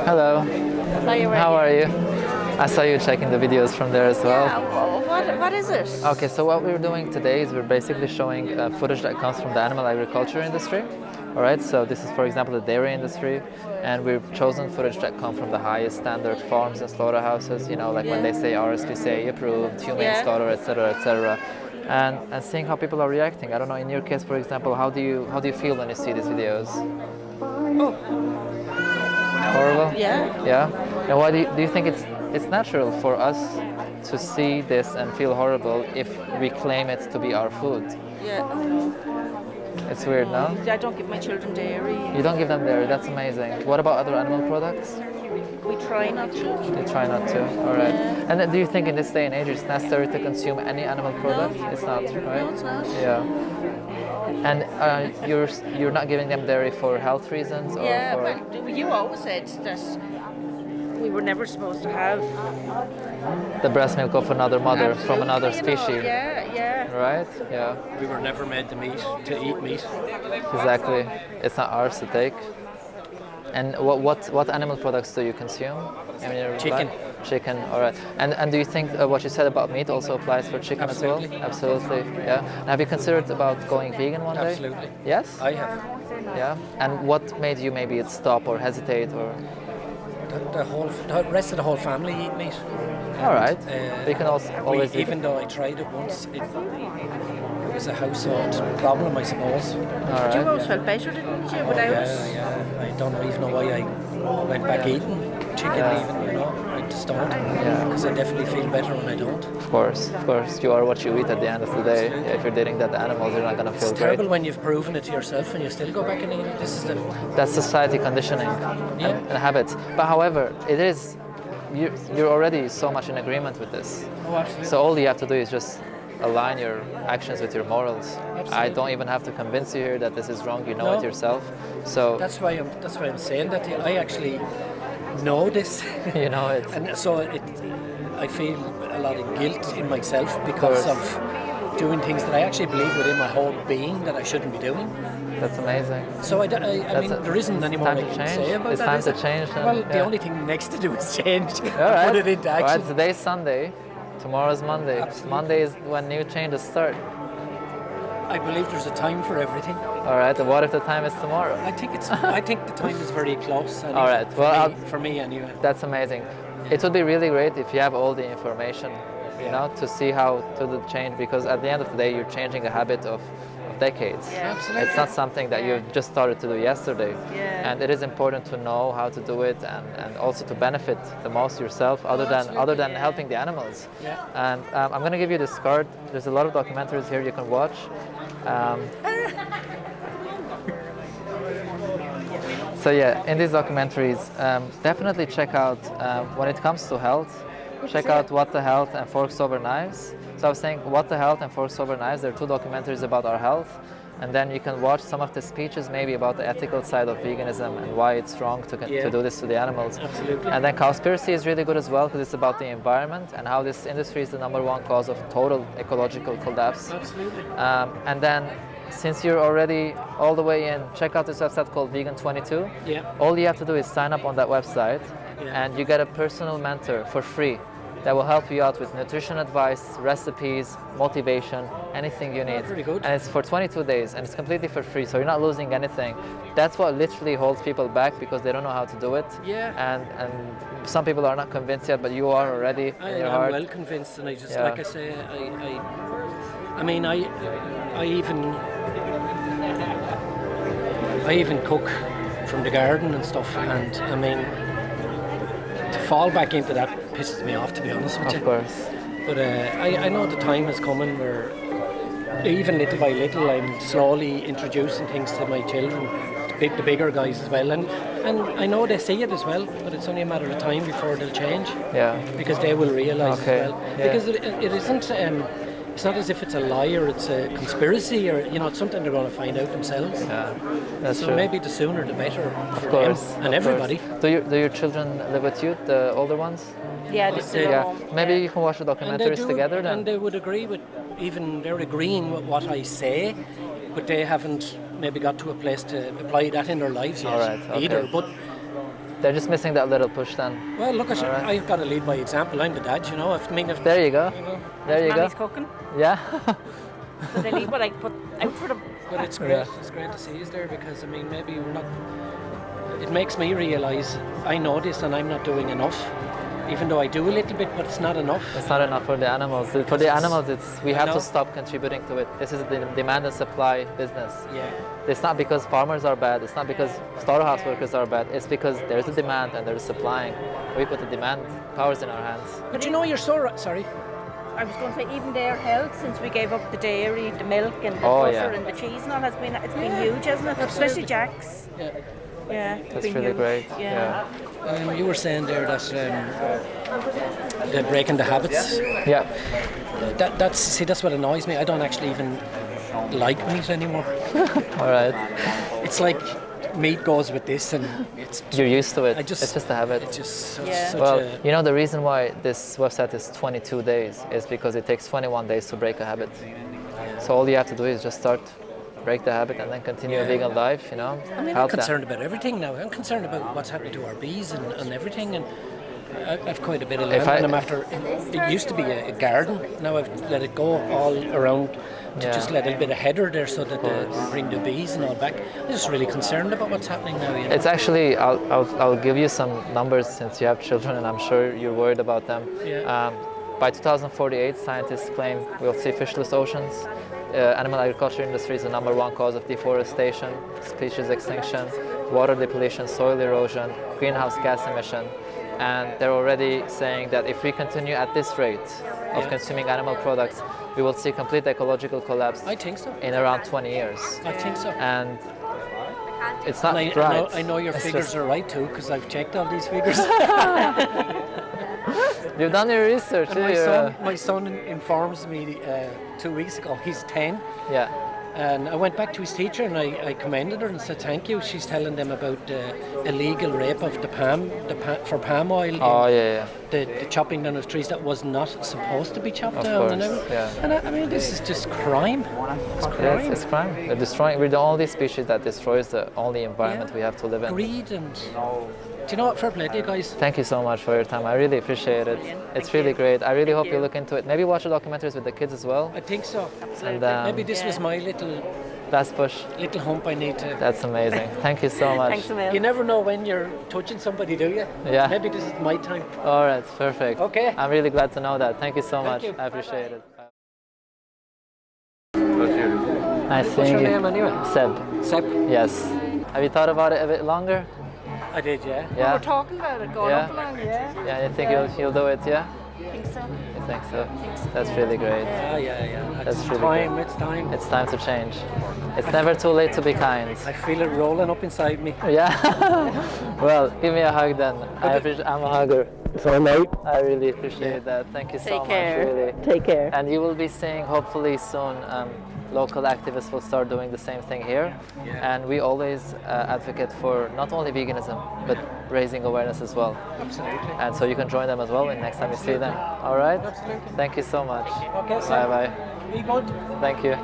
Hello. How are you? I saw you checking the videos from there as well. Yeah, what is it? Okay, so what we're doing today is we're basically showing footage that comes from the animal agriculture industry. All right, so this is, for example, the dairy industry, and we've chosen footage that come from the highest standard farms and slaughterhouses. You know, like when they say RSPCA approved, humane slaughter, etc., etc. And seeing how people are reacting. I don't know. In your case, for example, how do you feel when you see these videos? Oh, Horrible. yeah. Yeah. And why do you think it's natural for us to see this and feel horrible if we claim it to be our food? Yeah. It's weird, no? I don't give my children dairy. You don't give them dairy. That's amazing. What about other animal products? We try not to. You try not to. All right. Yeah. And then do you think in this day and age it's necessary to consume any animal product? No. It's not, right? No, it's not. Yeah. And you're not giving them dairy for health reasons, or Yeah, for but you always said that we were never supposed to have the breast milk of another mother from another Absolutely, species? Yeah. Right? Yeah. We were never made to eat meat. Exactly. It's not ours to take. And what animal products do you consume? I mean, Chicken. Chicken, all right. And do you think what you said about meat also applies for chicken Absolutely. as well? Absolutely. Yeah. And have you considered about going vegan one day? Absolutely. Yes? I have. Yeah. And what made you maybe stop or hesitate or? The rest of the whole family eat meat. All right. You can always eat even though I tried it once, it was a household problem, I suppose. All You right. always felt better, didn't you, without it? Yeah. I don't even know why I went back eating chicken I just don't. Yeah. Because I definitely feel better when I don't. Of course. You are what you eat at the end of the day. Absolutely. If you're dating that the animals, you're not gonna feel It's terrible great. when you've proven it to yourself and you still go back and eat it. This is the... That's society conditioning and habits. But however, it is you're already so much in agreement with this. Oh, absolutely. So all you have to do is just align your actions with your morals. Absolutely. I don't even have to convince you here that this is wrong. You know No. it yourself. So That's why I'm saying that. I actually know this. you know it. And so I feel a lot of guilt in myself because of doing things that I actually believe within my whole being that I shouldn't be doing. That's amazing. So I mean, there isn't any more I time to can change. say about It's that. time is to it? change then, Well, the yeah. only thing next to do is change. All right. Put it into All action. right. Today's Sunday. Tomorrow's Monday. Absolutely. Monday is when new changes start. I believe there's a time for everything. All right. And what if the time is tomorrow? I think the time is very close. All right. Well, for me anyway. That's amazing. It would be really great if you have all the information, you know, to see how to do the change, because at the end of the day, you're changing a habit of decades. Yeah. Absolutely. It's not something that you just started to do yesterday. Yeah. And it is important to know how to do it and also to benefit the most yourself other than helping the animals. Yeah. And I'm going to give you this card. There's a lot of documentaries here you can watch. So yeah, in these documentaries, definitely check out, when it comes to health, check out What the Health and Forks Over Knives. So I was saying What the Health and Forks Over Knives, there are two documentaries about our health. And then you can watch some of the speeches maybe about the ethical side of veganism and why it's wrong to do this to the animals. Absolutely. And then Cowspiracy is really good as well because it's about the environment and how this industry is the #1 cause of total ecological collapse. Absolutely. And then since you're already all the way in, check out this website called Vegan22. Yeah. All you have to do is sign up on that website and you get a personal mentor for free that will help you out with nutrition advice, recipes, motivation, anything you need. Pretty good. And it's for 22 days and it's completely for free, so you're not losing anything. That's what literally holds people back because they don't know how to do it. Yeah. And some people are not convinced yet, but you are already in your I'm heart. well convinced, and I just, Yeah. like I say, I mean, I even cook from the garden and stuff, and I mean, to fall back into that pisses me off, to be honest with you. Of course. But I know the time is coming where, even little by little, I'm slowly introducing things to my children, the bigger guys as well, and I know they see it as well, but it's only a matter of time before they'll change. Yeah. Because they will realise Okay, as well. yeah. Because it isn't. It's not as if it's a lie or it's a conspiracy or it's something they're going to find out themselves. Yeah, that's So true. maybe the sooner the better for Of course, them and of everybody. course. Do your children live with you, the older ones? Yeah, they still Yeah. home. Maybe you can watch the And they documentaries do, together then. and they would agree with, they're agreeing with what I say, but they haven't maybe got to a place to apply that in their lives yet All right, okay. either. But They're just missing that little push then. Well, look, Alright. I've got to lead by example. I'm the dad, you know. If There you go. know. There you go. Mommy's cooking, Yeah. so they leave what I put out for them. But it's great. Yeah. It's great to see you there because I mean, maybe we're not. It makes me realise I know this and I'm not doing enough. Even though I do a little bit, but it's not enough. It's not enough for the animals. For the animals, we I have know. to stop contributing to it. This is the demand and supply business. Yeah. It's not because farmers are bad. It's not because storehouse workers are bad. It's because there's a demand and there's supplying. We put the demand powers in our hands. But you know, you're so right. Sorry. I was going to say, even their health, since we gave up the dairy, the milk, and the butter, yeah. and the cheese, and all, it's been huge, hasn't it? Especially Jack's. Yeah. Yeah, it's That's been really huge. great. Yeah. You were saying there that they're breaking the habits. Yeah. That's what annoys me. I don't actually even like meat anymore. All right. It's like meat goes with this, and it's. You're used to it. I just- It's just a habit. It's just Yeah. such Well, a. you know the reason why this website is 22 days is because it takes 21 days to break a habit. So all you have to do is just start, break the habit, and then continue a vegan life. You know. I mean, I'm Help them. concerned about everything now. I'm concerned about what's happening to our bees and everything. And I've quite a bit of land. I- And I'm after. It used to be a garden. Now I've let it go all around to Yeah. just let a bit of header there so that they bring the bees and all back. I'm just really concerned about what's happening now. You know? It's actually, I'll give you some numbers since you have children and I'm sure you're worried about them. Yeah. By 2048, scientists claim we'll see fishless oceans. Animal agriculture industry is the #1 cause of deforestation, species extinction, water depletion, soil erosion, greenhouse gas emission. And they're already saying that if we continue at this rate of Yeah. consuming animal products, we will see complete ecological collapse I think so. in around 20 years. I think so. And it's not And right. I know your It's figures just- are right too, because I've checked all these figures. You've done your research. And my son informs me 2 weeks ago, he's 10, Yeah. and I went back to his teacher and I commended her and said thank you. She's telling them about illegal rape of the for palm oil. Oh yeah. The chopping down of trees that was not supposed to be chopped Of down. And course, everything. yeah. And I mean, this is just crime. It's Yeah, crime. it's crime. We're destroying. We're the only species that destroys the only environment Yeah. we have to live in. Greed and. Do you know what? Fair play to you guys. Thank you so much for your time. I really appreciate it. It's Thank really you. great. I really hope you you. look into it. Maybe watch the documentaries with the kids as well. I think so. And Maybe this Yeah. was my little last push. hump I need to. That's amazing. Thank you so much. Thanks a million. You never know when you're touching somebody, do you? Yeah. Maybe this is my time. All right, perfect. Okay. I'm really glad to know that. Thank you so much. you. I appreciate it. What's yours? Nice What's seeing your you. name anyway? Seb. Seb. Yes. Have you thought about it a bit longer? I did, yeah. Yeah. We're talking about it, going Yeah. up along, yeah. Yeah. You think you'll do it? Yeah. I think so. You think so? That's really great. Yeah. That's It's really time. good. It's time. It's time to change. It's never too late to be kind. I feel it rolling up inside me. Yeah. Well, give me a hug then. I'm a hugger. So mate. I really appreciate that. Thank you so Take much. care. Really. Take care. And you will be seeing hopefully soon local activists will start doing the same thing here. Yeah. And we always advocate for not only veganism but raising awareness as well. Absolutely. And so you can join them as well next time you see them. All right? Absolutely. Thank you so much. Okay, so Bye bye. be good. Thank you.